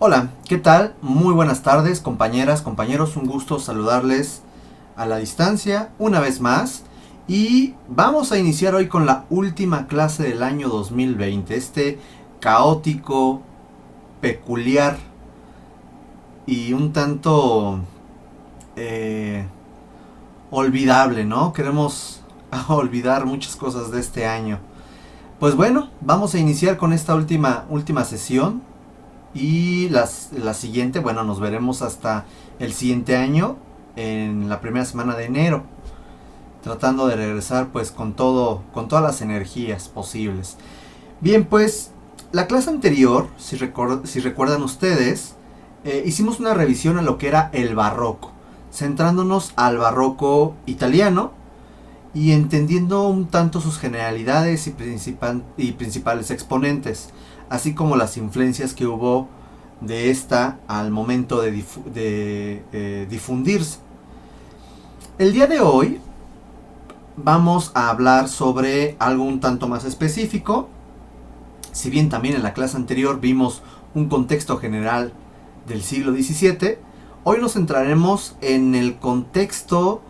Hola, ¿qué tal? Muy buenas tardes, compañeras, compañeros, un gusto saludarles a la distancia una vez más. Y vamos a iniciar hoy con la última clase del año 2020, este caótico, peculiar y un tanto eh, olvidable, ¿no? Queremos olvidar muchas cosas de este año. Pues bueno, vamos a iniciar con esta última sesión. Y la siguiente, bueno, nos veremos hasta el siguiente año, en la primera semana de enero, tratando de regresar pues con todo, con todas las energías posibles. Bien, pues la clase anterior, si recuerdan ustedes, hicimos una revisión a lo que era el barroco, centrándonos al barroco italiano y entendiendo un tanto sus generalidades y principales exponentes, así como las influencias que hubo de esta al momento de difundirse. El día de hoy vamos a hablar sobre algo un tanto más específico. Si bien también en la clase anterior vimos un contexto general del siglo XVII, hoy nos centraremos en el contexto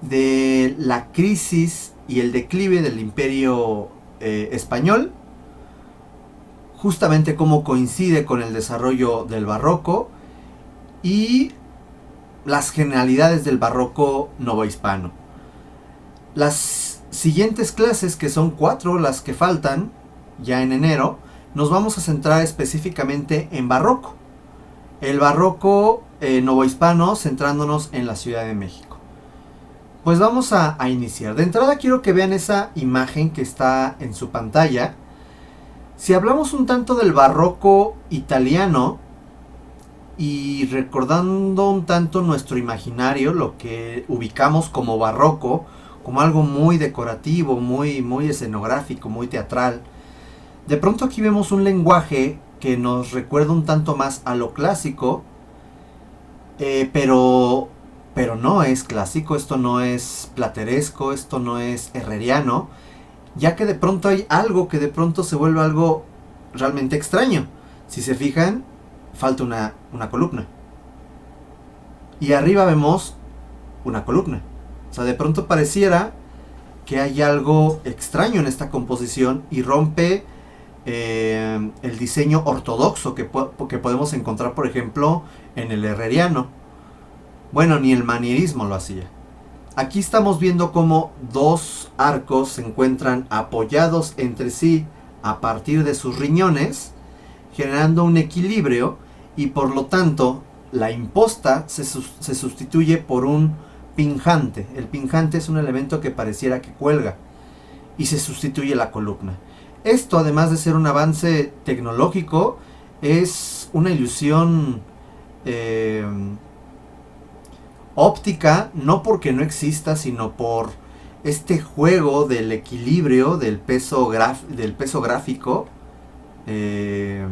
de la crisis y el declive del imperio español, justamente cómo coincide con el desarrollo del barroco y las generalidades del barroco novohispano. Las siguientes clases, que son 4 las que faltan ya en enero, nos vamos a centrar específicamente en barroco. El barroco novohispano, centrándonos en la Ciudad de México. Pues vamos a iniciar. De entrada quiero que vean esa imagen que está en su pantalla. Si hablamos un tanto del barroco italiano y recordando un tanto nuestro imaginario, lo que ubicamos como barroco, como algo muy decorativo, muy escenográfico, muy teatral, de pronto aquí vemos un lenguaje que nos recuerda un tanto más a lo clásico, pero no es clásico, esto no es plateresco, esto no es herreriano, ya que de pronto hay algo que de pronto se vuelve algo realmente extraño. Si se fijan, falta una columna. Y arriba vemos una columna. O sea, de pronto pareciera que hay algo extraño en esta composición y rompe el diseño ortodoxo que podemos encontrar, por ejemplo, en el herreriano. Bueno, ni el manierismo lo hacía. Aquí estamos viendo cómo dos arcos se encuentran apoyados entre sí a partir de sus riñones, generando un equilibrio, y por lo tanto la imposta se sustituye por un pinjante. El pinjante es un elemento que pareciera que cuelga y se sustituye la columna. Esto, además de ser un avance tecnológico, es una ilusión óptica, no porque no exista, sino por este juego del equilibrio del peso gráfico. eh,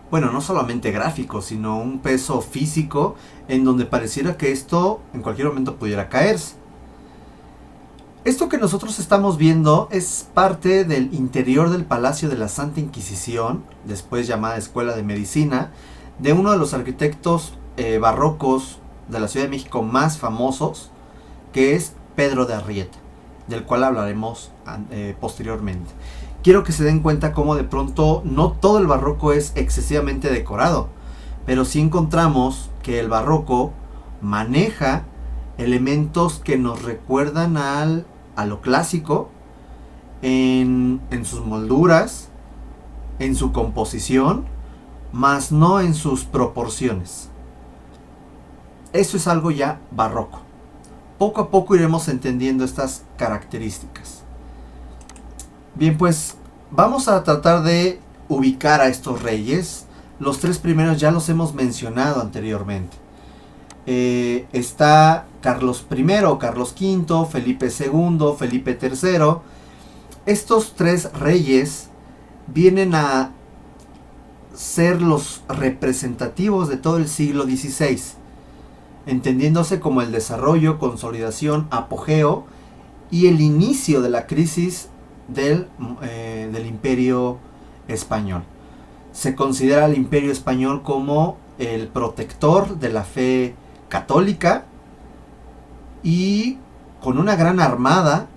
bueno, no solamente gráfico, sino un peso físico, en donde pareciera que esto en cualquier momento pudiera caerse. Esto que nosotros estamos viendo es parte del interior del Palacio de la Santa Inquisición, después llamada Escuela de Medicina, de uno de los arquitectos barrocos de la Ciudad de México más famosos, que es Pedro de Arrieta, del cual hablaremos posteriormente. Quiero que se den cuenta cómo de pronto no todo el barroco es excesivamente decorado, pero sí encontramos que el barroco maneja elementos que nos recuerdan a lo clásico en sus molduras, en su composición, más no en sus proporciones. Eso es algo ya barroco. Poco a poco iremos entendiendo estas características. Bien, pues vamos a tratar de ubicar a estos reyes. Los 3 primeros ya los hemos mencionado anteriormente. Está Carlos I, Carlos V, Felipe II, Felipe III. Estos 3 reyes vienen a ser los representativos de todo el siglo XVI, entendiéndose como el desarrollo, consolidación, apogeo y el inicio de la crisis del imperio español. Se considera al Imperio Español como el protector de la fe católica y con una gran armada,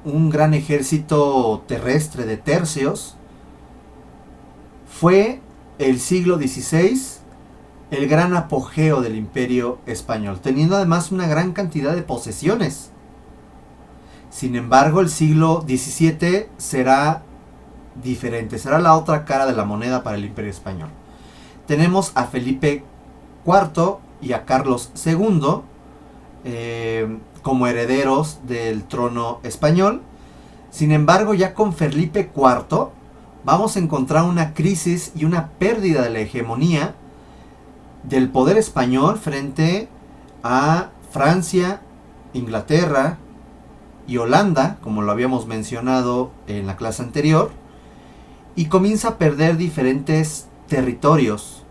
un gran ejército terrestre de tercios. Fue el siglo XVI el gran apogeo del Imperio Español, teniendo además una gran cantidad de posesiones. Sin embargo, el siglo XVII será diferente, será la otra cara de la moneda para el Imperio Español. Tenemos a Felipe IV y a Carlos II como herederos del trono español. Sin embargo, ya con Felipe IV vamos a encontrar una crisis y una pérdida de la hegemonía del poder español frente a Francia, Inglaterra y Holanda, como lo habíamos mencionado en la clase anterior, y comienza a perder diferentes territorios,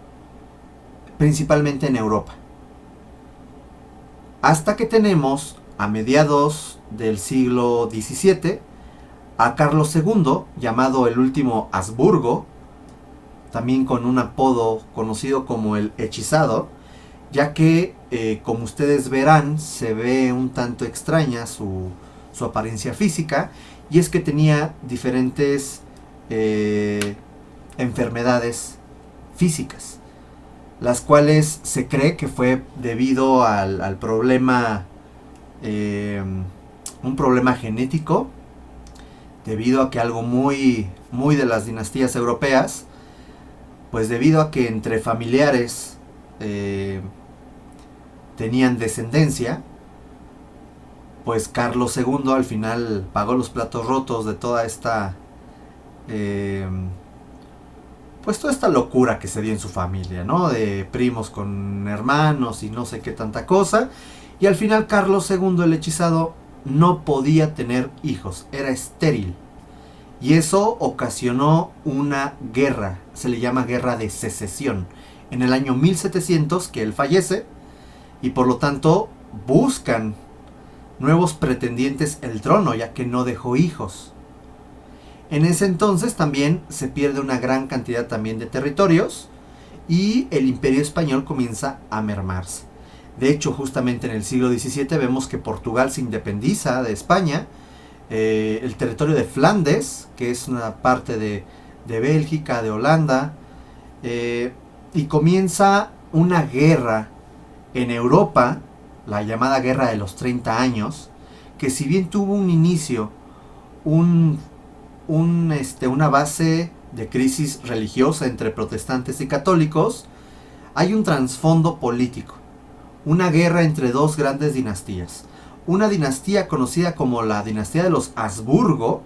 principalmente en Europa. Hasta que tenemos a mediados del siglo XVII a Carlos II, llamado el último Habsburgo, también con un apodo conocido como el hechizado, ya que, como ustedes verán, se ve un tanto extraña su apariencia física, y es que tenía diferentes enfermedades físicas, las cuales se cree que fue debido al problema, un problema genético, debido a que algo muy de las dinastías europeas, pues debido a que entre familiares tenían descendencia, pues Carlos II al final pagó los platos rotos de toda esta pues toda esta locura que se dio en su familia, ¿no? De primos con hermanos y no sé qué tanta cosa. Y al final Carlos II, el hechizado, no podía tener hijos, era estéril. Y eso ocasionó una guerra, se le llama guerra de secesión, en el año 1700, que él fallece, y por lo tanto buscan nuevos pretendientes al trono, ya que no dejó hijos. En ese entonces también se pierde una gran cantidad también de territorios, y el Imperio Español comienza a mermarse. De hecho, justamente en el siglo XVII vemos que Portugal se independiza de España. El territorio de Flandes, que es una parte de Bélgica, de Holanda, y comienza una guerra en Europa, la llamada Guerra de los 30 años, que si bien tuvo un inicio, una base de crisis religiosa entre protestantes y católicos, hay un trasfondo político, una guerra entre dos grandes dinastías. Una dinastía conocida como la dinastía de los Habsburgo,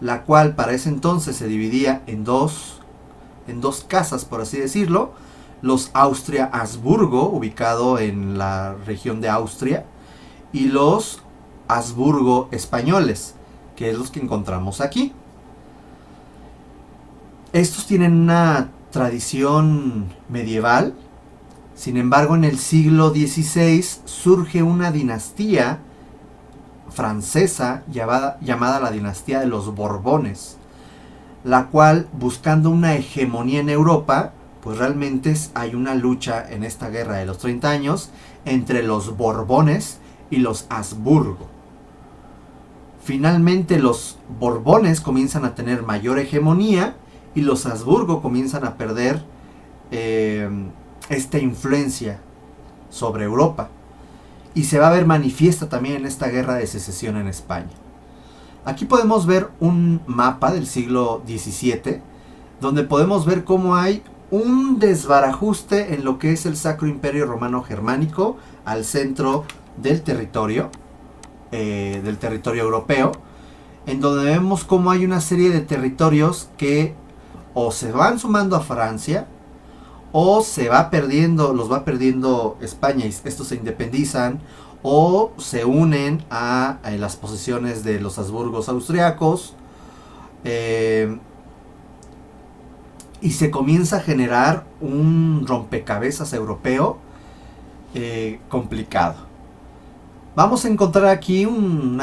la cual para ese entonces se dividía en dos casas, por así decirlo. Los Austria-Habsburgo, ubicado en la región de Austria, y los Habsburgo españoles, que es los que encontramos aquí. Estos tienen una tradición medieval. Sin embargo, en el siglo XVI surge una dinastía francesa llamada la dinastía de los Borbones, la cual, buscando una hegemonía en Europa, pues realmente hay una lucha en esta guerra de los 30 años entre los Borbones y los Habsburgo. Finalmente los Borbones comienzan a tener mayor hegemonía y los Habsburgo comienzan a perder esta influencia sobre Europa, y se va a ver manifiesta también en esta guerra de secesión en España. Aquí podemos ver un mapa del siglo XVII, donde podemos ver cómo hay un desbarajuste en lo que es el Sacro Imperio Romano Germánico al centro del territorio europeo, en donde vemos cómo hay una serie de territorios que o se van sumando a Francia, o los va perdiendo España y estos se independizan, o se unen a las posesiones de los Habsburgos austriacos, y se comienza a generar un rompecabezas europeo complicado. Vamos a encontrar aquí un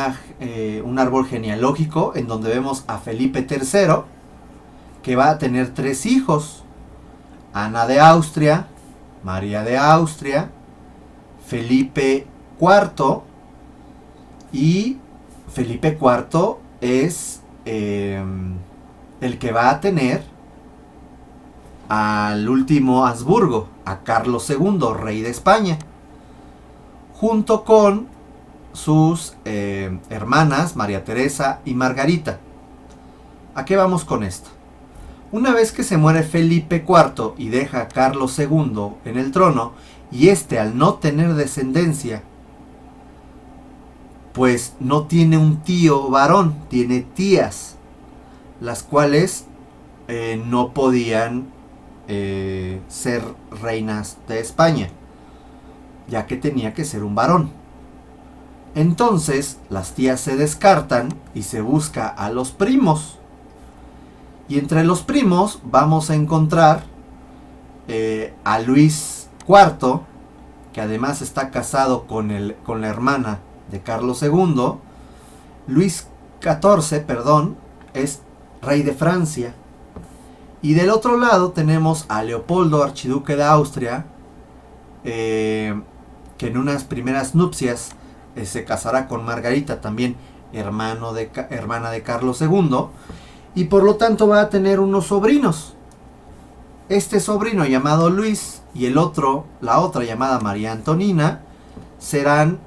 árbol genealógico en donde vemos a Felipe III, que va a tener 3 hijos. Ana de Austria, María de Austria, Felipe IV, y Felipe IV es el que va a tener al último Habsburgo, a Carlos II, rey de España, junto con sus hermanas María Teresa y Margarita. ¿A qué vamos con esto? Una vez que se muere Felipe IV y deja a Carlos II en el trono, y este, al no tener descendencia, pues no tiene un tío varón, tiene tías, las cuales no podían ser reinas de España, ya que tenía que ser un varón. Entonces las tías se descartan y se busca a los primos. Y entre los primos vamos a encontrar a Luis IV, que además está casado con la hermana de Carlos II. Luis XIV, perdón, es rey de Francia. Y del otro lado tenemos a Leopoldo, archiduque de Austria, que en unas primeras nupcias se casará con Margarita, también hermana de Carlos II, y por lo tanto va a tener unos sobrinos. Este sobrino llamado Luis y la otra llamada María Antonina, serán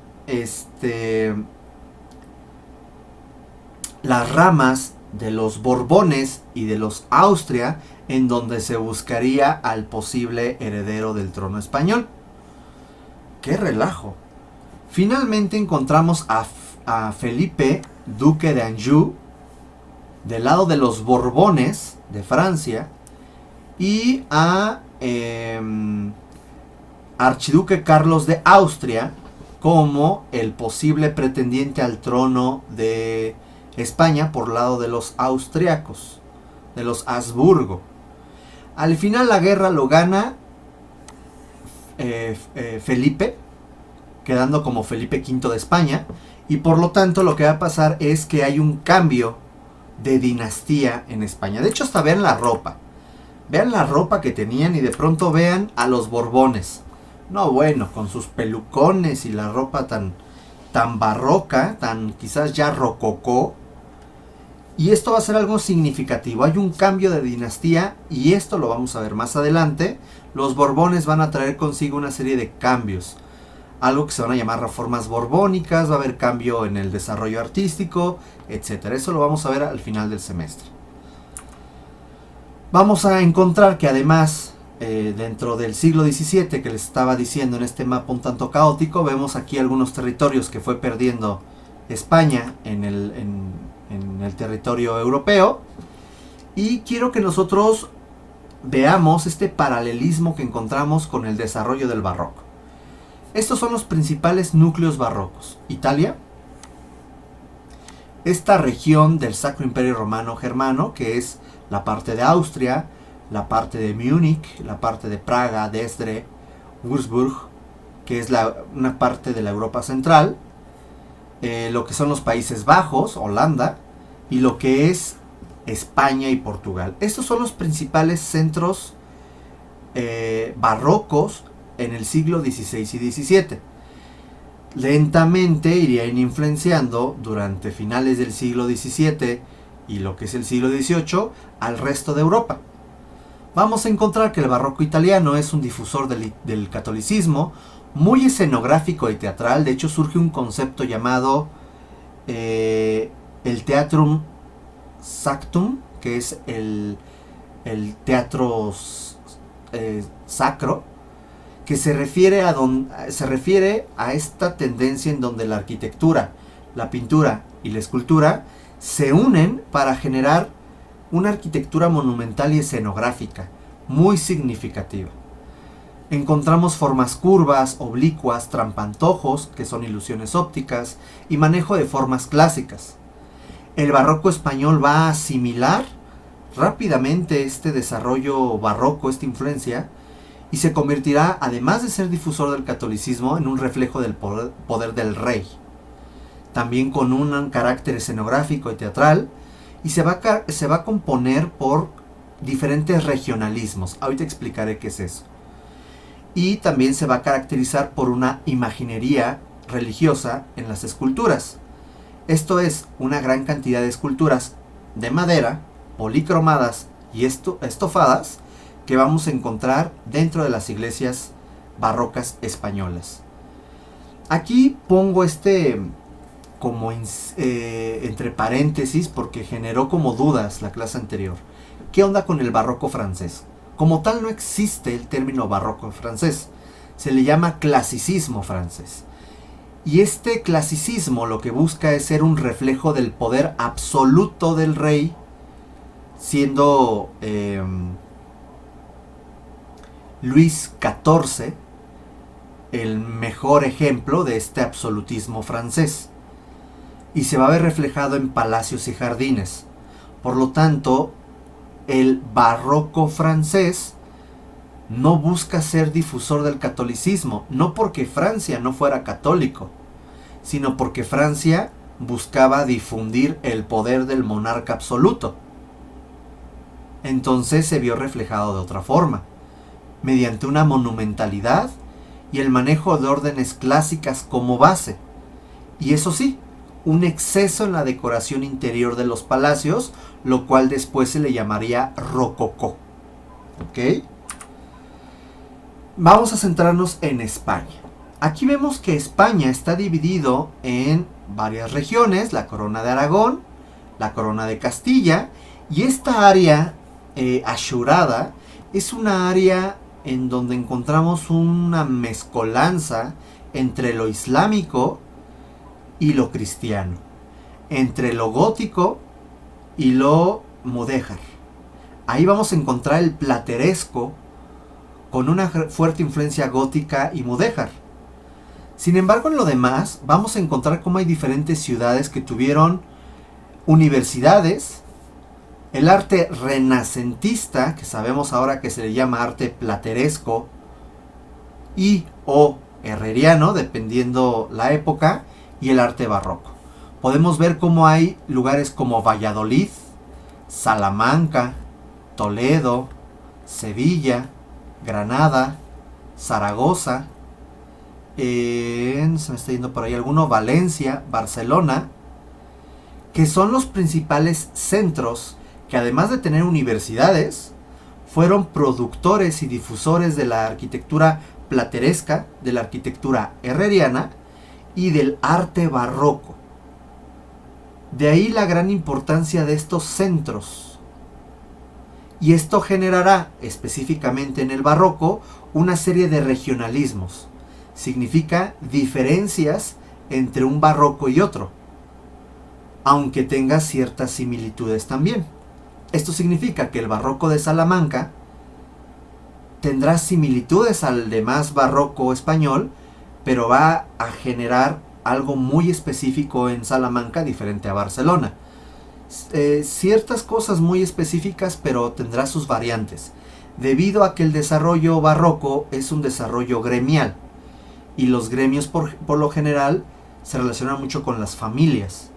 las ramas de los Borbones y de los Austria, en donde se buscaría al posible heredero del trono español. ¡Qué relajo! Finalmente encontramos a Felipe, duque de Anjou, del lado de los Borbones de Francia, y a archiduque Carlos de Austria como el posible pretendiente al trono de España por lado de los austriacos, de los Habsburgo. Al final la guerra lo gana Felipe, quedando como Felipe V de España, y por lo tanto lo que va a pasar es que hay un cambio de dinastía en España. De hecho, hasta vean la ropa que tenían y de pronto vean a los Borbones. No, bueno, con sus pelucones y la ropa tan barroca, tan quizás ya rococó. Y esto va a ser algo significativo. Hay un cambio de dinastía y esto lo vamos a ver más adelante. Los Borbones van a traer consigo una serie de cambios. Algo que se van a llamar reformas borbónicas, va a haber cambio en el desarrollo artístico, etc. Eso lo vamos a ver al final del semestre. Vamos a encontrar que además, dentro del siglo XVII, que les estaba diciendo en este mapa un tanto caótico, vemos aquí algunos territorios que fue perdiendo España en el territorio europeo. Y quiero que nosotros veamos este paralelismo que encontramos con el desarrollo del barroco. Estos son los principales núcleos barrocos. Italia, esta región del Sacro Imperio Romano Germano, que es la parte de Austria, la parte de Múnich, la parte de Praga, Dresde, Würzburg, que es una parte de la Europa Central, lo que son los Países Bajos, Holanda, y lo que es España y Portugal. Estos son los principales centros barrocos en el siglo XVI y XVII. Lentamente irían influenciando durante finales del siglo XVII y lo que es el siglo XVIII al resto de Europa. Vamos a encontrar que el barroco italiano es un difusor del catolicismo, muy escenográfico y teatral. De hecho, surge un concepto llamado el Theatrum Sacrum, que es el teatro sacro, que se refiere a esta tendencia en donde la arquitectura, la pintura y la escultura se unen para generar una arquitectura monumental y escenográfica muy significativa. Encontramos formas curvas, oblicuas, trampantojos, que son ilusiones ópticas, y manejo de formas clásicas. El barroco español va a asimilar rápidamente este desarrollo barroco, esta influencia, y se convertirá, además de ser difusor del catolicismo, en un reflejo del poder del rey. También con un carácter escenográfico y teatral, y se va a componer por diferentes regionalismos. Ahorita explicaré qué es eso. Y también se va a caracterizar por una imaginería religiosa en las esculturas. Esto es una gran cantidad de esculturas de madera, policromadas y estofadas que vamos a encontrar dentro de las iglesias barrocas españolas. Aquí pongo como entre paréntesis porque generó como dudas la clase anterior. ¿Qué onda con el barroco francés? Como tal no existe el término barroco francés, se le llama clasicismo francés. Y este clasicismo lo que busca es ser un reflejo del poder absoluto del rey, siendo Luis XIV el mejor ejemplo de este absolutismo francés. Y se va a ver reflejado en palacios y jardines. Por lo tanto, el barroco francés no busca ser difusor del catolicismo, no porque Francia no fuera católico, sino porque Francia buscaba difundir el poder del monarca absoluto. Entonces se vio reflejado de otra forma, mediante una monumentalidad y el manejo de órdenes clásicas como base. Y eso sí, un exceso en la decoración interior de los palacios, lo cual después se le llamaría rococó. ¿Ok? Vamos a centrarnos en España. Aquí vemos que España está dividido en varias regiones, la Corona de Aragón, la Corona de Castilla, y esta área ashurada es una área en donde encontramos una mezcolanza entre lo islámico y lo cristiano, entre lo gótico y lo mudéjar. Ahí vamos a encontrar el plateresco con una fuerte influencia gótica y mudéjar. Sin embargo, en lo demás vamos a encontrar cómo hay diferentes ciudades que tuvieron universidades, el arte renacentista, que sabemos ahora que se le llama arte plateresco y o herreriano, dependiendo la época, y el arte barroco. Podemos ver cómo hay lugares como Valladolid, Salamanca, Toledo, Sevilla, Granada, Zaragoza, se me está yendo por ahí alguno, Valencia, Barcelona, que son los principales centros que además de tener universidades, fueron productores y difusores de la arquitectura plateresca, de la arquitectura herreriana y del arte barroco. De ahí la gran importancia de estos centros. Y esto generará, específicamente en el barroco, una serie de regionalismos. Significa diferencias entre un barroco y otro, aunque tenga ciertas similitudes también. Esto significa que el barroco de Salamanca tendrá similitudes al demás barroco español, pero va a generar algo muy específico en Salamanca diferente a Barcelona. Ciertas cosas muy específicas, pero tendrá sus variantes, debido a que el desarrollo barroco es un desarrollo gremial, y los gremios por lo general se relacionan mucho con las familias,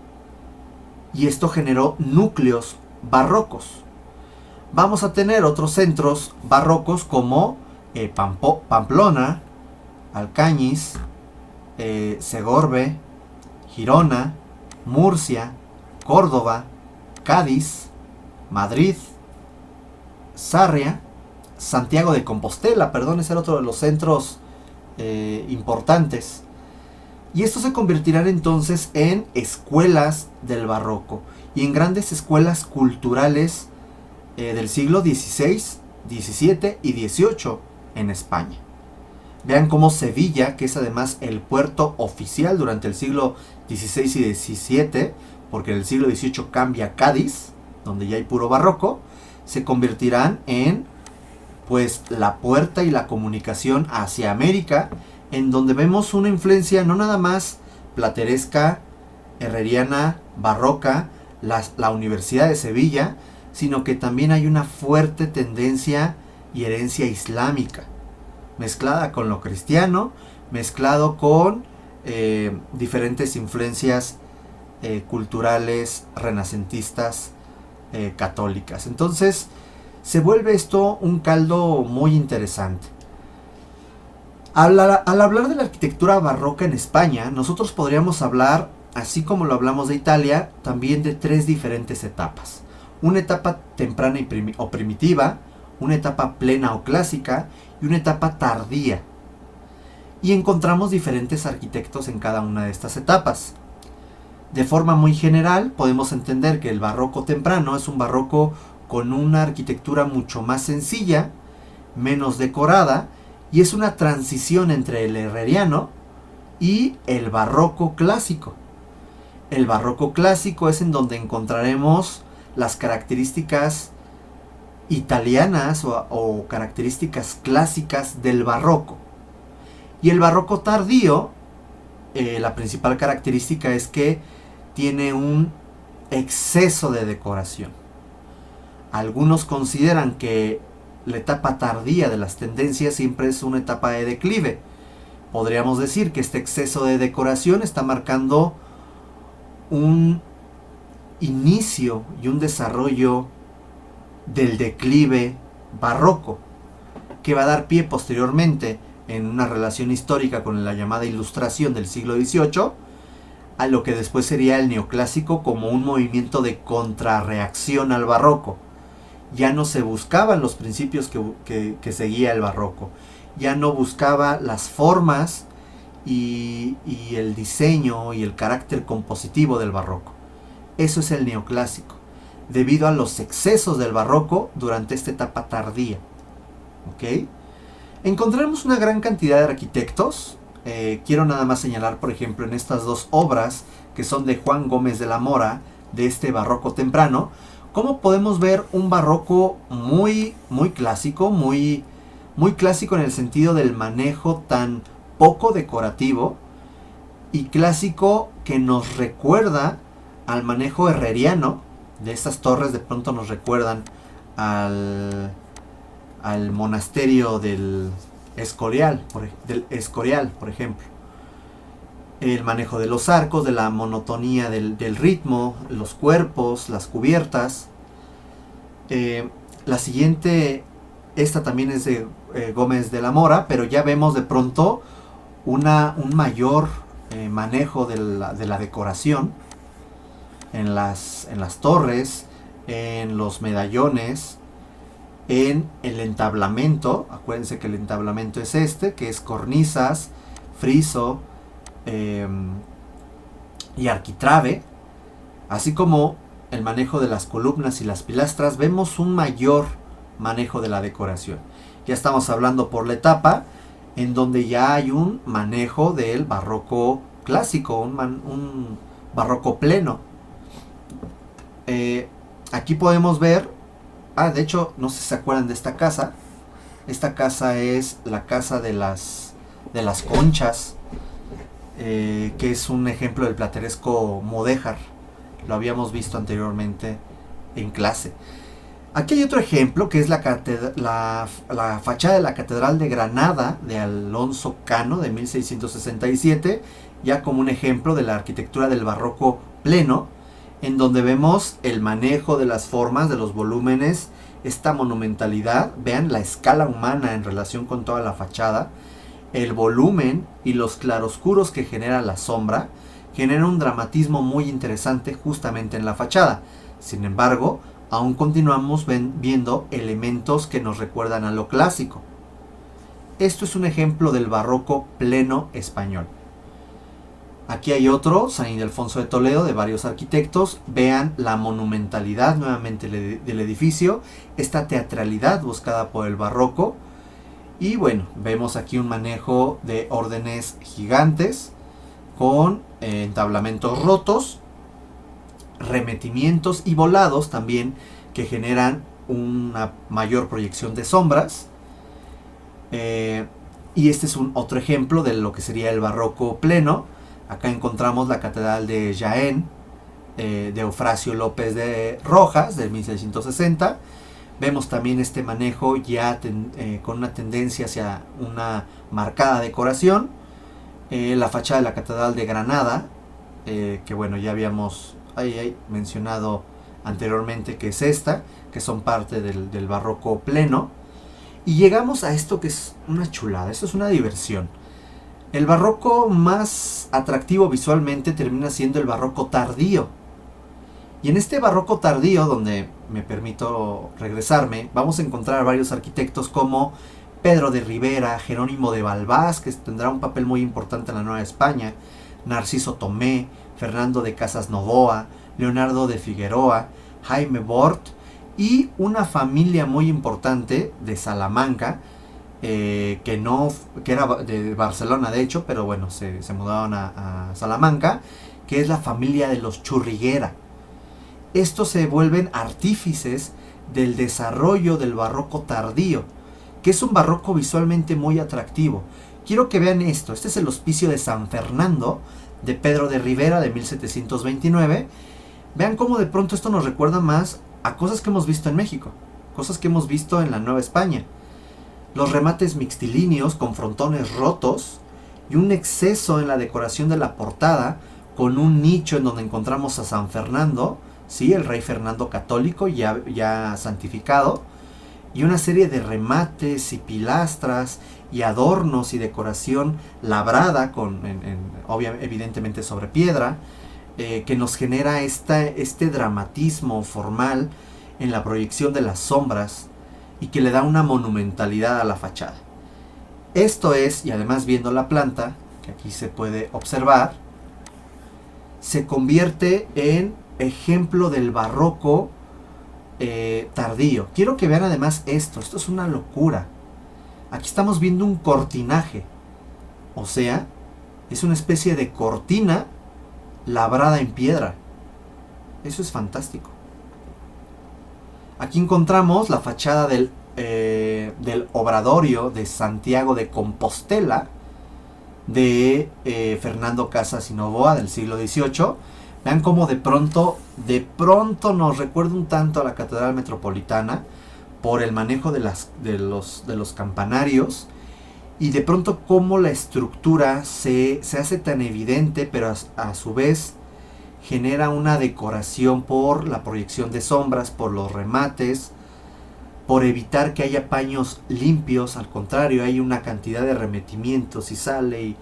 y esto generó núcleos barrocos. Vamos a tener otros centros barrocos como Pamplona, Alcañiz, Segorbe, Girona, Murcia, Córdoba, Cádiz, Madrid, Sarria, Santiago de Compostela, es el otro de los centros importantes. Y estos se convertirán entonces en escuelas del barroco y en grandes escuelas culturales del siglo XVI, XVII y XVIII en España. Vean cómo Sevilla, que es además el puerto oficial durante el siglo XVI y XVII, porque en el siglo XVIII cambia Cádiz, donde ya hay puro barroco, se convertirán en pues la puerta y la comunicación hacia América, en donde vemos una influencia no nada más plateresca, herreriana, barroca, la Universidad de Sevilla, sino que también hay una fuerte tendencia y herencia islámica, mezclada con lo cristiano, mezclado con diferentes influencias culturales renacentistas católicas. Entonces se vuelve esto un caldo muy interesante. Al hablar de la arquitectura barroca en España, nosotros podríamos hablar, así como lo hablamos de Italia, también de tres diferentes etapas. Una etapa temprana o primitiva, una etapa plena o clásica y una etapa tardía. Y encontramos diferentes arquitectos en cada una de estas etapas. De forma muy general, podemos entender que el barroco temprano es un barroco con una arquitectura mucho más sencilla, menos decorada, y es una transición entre el herreriano y el barroco clásico. El barroco clásico es en donde encontraremos las características italianas o características clásicas del barroco. Y el barroco tardío, la principal característica es que tiene un exceso de decoración. Algunos consideran que la etapa tardía de las tendencias siempre es una etapa de declive. Podríamos decir que este exceso de decoración está marcando un inicio y un desarrollo del declive barroco, que va a dar pie posteriormente, en una relación histórica con la llamada Ilustración del siglo XVIII, a lo que después sería el neoclásico como un movimiento de contrarreacción al barroco. Ya no se buscaban los principios que seguía el barroco, ya no buscaba las formas y el diseño y el carácter compositivo del barroco. Eso es el neoclásico, debido a los excesos del barroco durante esta etapa tardía. ¿Ok? Encontraremos una gran cantidad de arquitectos. Quiero nada más señalar, por ejemplo, en estas dos obras que son de Juan Gómez de la Mora, de este barroco temprano, cómo podemos ver un barroco muy clásico, muy clásico en el sentido del manejo tan poco decorativo, y clásico que nos recuerda al manejo herreriano de estas torres. De pronto nos recuerdan al monasterio del Escorial, por ejemplo. El manejo de los arcos, de la monotonía del ritmo, los cuerpos, las cubiertas. La siguiente, esta también es de Gómez de la Mora, pero ya vemos de pronto un mayor manejo de la decoración en las torres, en los medallones, en el entablamento. Acuérdense que el entablamento es que es cornisas, friso y arquitrabe, así como el manejo de las columnas y las pilastras. Vemos un mayor manejo de la decoración. Ya estamos hablando por la etapa en donde ya hay un manejo del barroco clásico, un barroco pleno. Aquí podemos ver, de hecho, no sé si se acuerdan de esta casa. Esta casa es la casa de las conchas, que es un ejemplo del plateresco mudéjar. Lo habíamos visto anteriormente en clase. Aquí hay otro ejemplo que es la fachada de la Catedral de Granada de Alonso Cano de 1667, ya como un ejemplo de la arquitectura del barroco pleno, en donde vemos el manejo de las formas, de los volúmenes, esta monumentalidad. Vean la escala humana en relación con toda la fachada, el volumen y los claroscuros que genera la sombra, genera un dramatismo muy interesante justamente en la fachada. Sin embargo, aún continuamos viendo elementos que nos recuerdan a lo clásico. Esto es un ejemplo del barroco pleno español. Aquí hay otro, San Ildefonso de Toledo, de varios arquitectos. Vean la monumentalidad nuevamente del edificio, esta teatralidad buscada por el barroco. Y bueno, vemos aquí un manejo de órdenes gigantes con entablamentos rotos, remetimientos y volados también, que generan una mayor proyección de sombras. Y este es otro ejemplo de lo que sería el barroco pleno. Acá encontramos la Catedral de Jaén, de Eufrasio López de Rojas, de 1660. Vemos también este manejo ya con una tendencia hacia una marcada decoración. La fachada de la Catedral de Granada, que bueno, ya habíamos mencionado anteriormente, que es esta, que son parte del barroco pleno. Y llegamos a esto que es una chulada, esto es una diversión. El barroco más atractivo visualmente termina siendo el barroco tardío. Y en este barroco tardío, donde me permito regresarme, vamos a encontrar varios arquitectos como Pedro de Rivera, Jerónimo de Balbás, que tendrá un papel muy importante en la Nueva España, Narciso Tomé, Fernando de Casas Novoa, Leonardo de Figueroa, Jaime Bort y una familia muy importante de Salamanca, que era de Barcelona de hecho, pero bueno, se mudaron a Salamanca, que es la familia de los Churriguera. Estos se vuelven artífices del desarrollo del barroco tardío, que es un barroco visualmente muy atractivo. Quiero que vean esto. Este es el Hospicio de San Fernando de Pedro de Rivera de 1729. Vean cómo de pronto esto nos recuerda más a cosas que hemos visto en México, cosas que hemos visto en la Nueva España. Los remates mixtilíneos con frontones rotos y un exceso en la decoración de la portada, con un nicho en donde encontramos a San Fernando, ¿sí? El rey Fernando católico ya santificado, y una serie de remates y pilastras y adornos y decoración labrada, evidentemente sobre piedra, que nos genera este dramatismo formal en la proyección de las sombras y que le da una monumentalidad a la fachada. Esto es, y además viendo la planta, que aquí se puede observar, se convierte en ejemplo del barroco tardío. Quiero que vean además esto es una locura. Aquí estamos viendo un cortinaje, o sea, es una especie de cortina labrada en piedra. Eso es fantástico. Aquí encontramos la fachada del Obradorio de Santiago de Compostela de Fernando Casas y Novoa del siglo XVIII. Vean cómo de pronto nos recuerda un tanto a la Catedral Metropolitana por el manejo de los campanarios, y de pronto cómo la estructura se hace tan evidente, pero a su vez genera una decoración por la proyección de sombras, por los remates, por evitar que haya paños limpios. Al contrario, hay una cantidad de remetimientos y sale,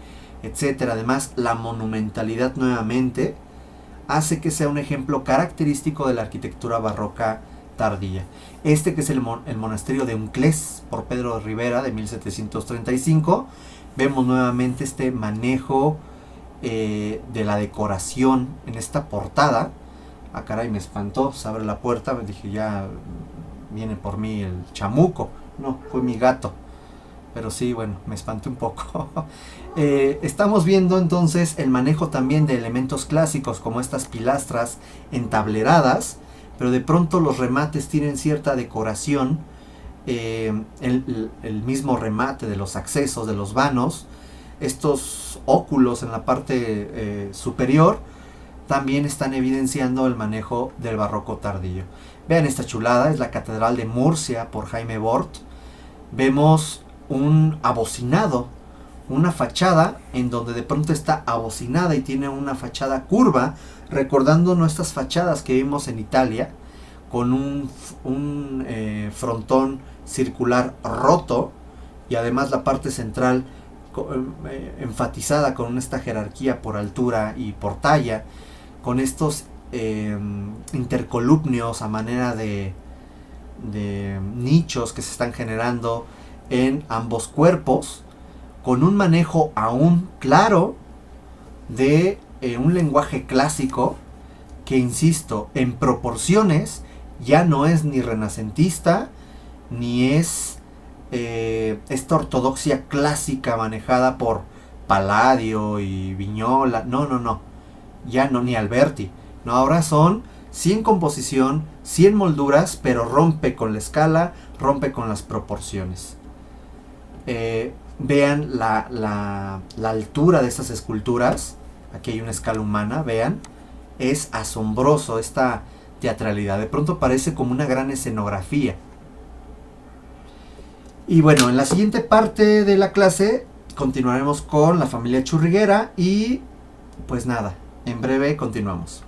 etcétera. Además, la monumentalidad nuevamente hace que sea un ejemplo característico de la arquitectura barroca tardía. Este, que es el monasterio de Unclés por Pedro de Rivera de 1735, vemos nuevamente este manejo de la decoración en esta portada. Ah, caray, me espantó, se abre la puerta, me dije, ya viene por mí el chamuco. No, fue mi gato. Pero sí, bueno, me espanté un poco. Estamos viendo entonces el manejo también de elementos clásicos, como estas pilastras entableradas, pero de pronto los remates tienen cierta decoración. El mismo remate de los accesos, de los vanos, estos óculos en la parte superior, también están evidenciando el manejo del barroco tardío. Vean esta chulada, es la Catedral de Murcia por Jaime Bort. Vemos un abocinado, una fachada en donde de pronto está abocinada y tiene una fachada curva, recordando nuestras fachadas que vimos en Italia, con un frontón circular roto, y además la parte central enfatizada con esta jerarquía por altura y por talla, con estos intercolumnios a manera de nichos que se están generando en ambos cuerpos, con un manejo aún claro de un lenguaje clásico que, insisto, en proporciones ya no es ni renacentista, ni es esta ortodoxia clásica manejada por Palladio y Vignola. No, ya no, ni Alberti. No, ahora son 100 composición, 100 molduras, pero rompe con la escala, rompe con las proporciones. Vean la altura de estas esculturas. Aquí hay una escala humana, vean. Es asombroso esta teatralidad. De pronto parece como una gran escenografía. Y bueno, en la siguiente parte de la clase continuaremos con la familia Churriguera y pues nada, en breve continuamos.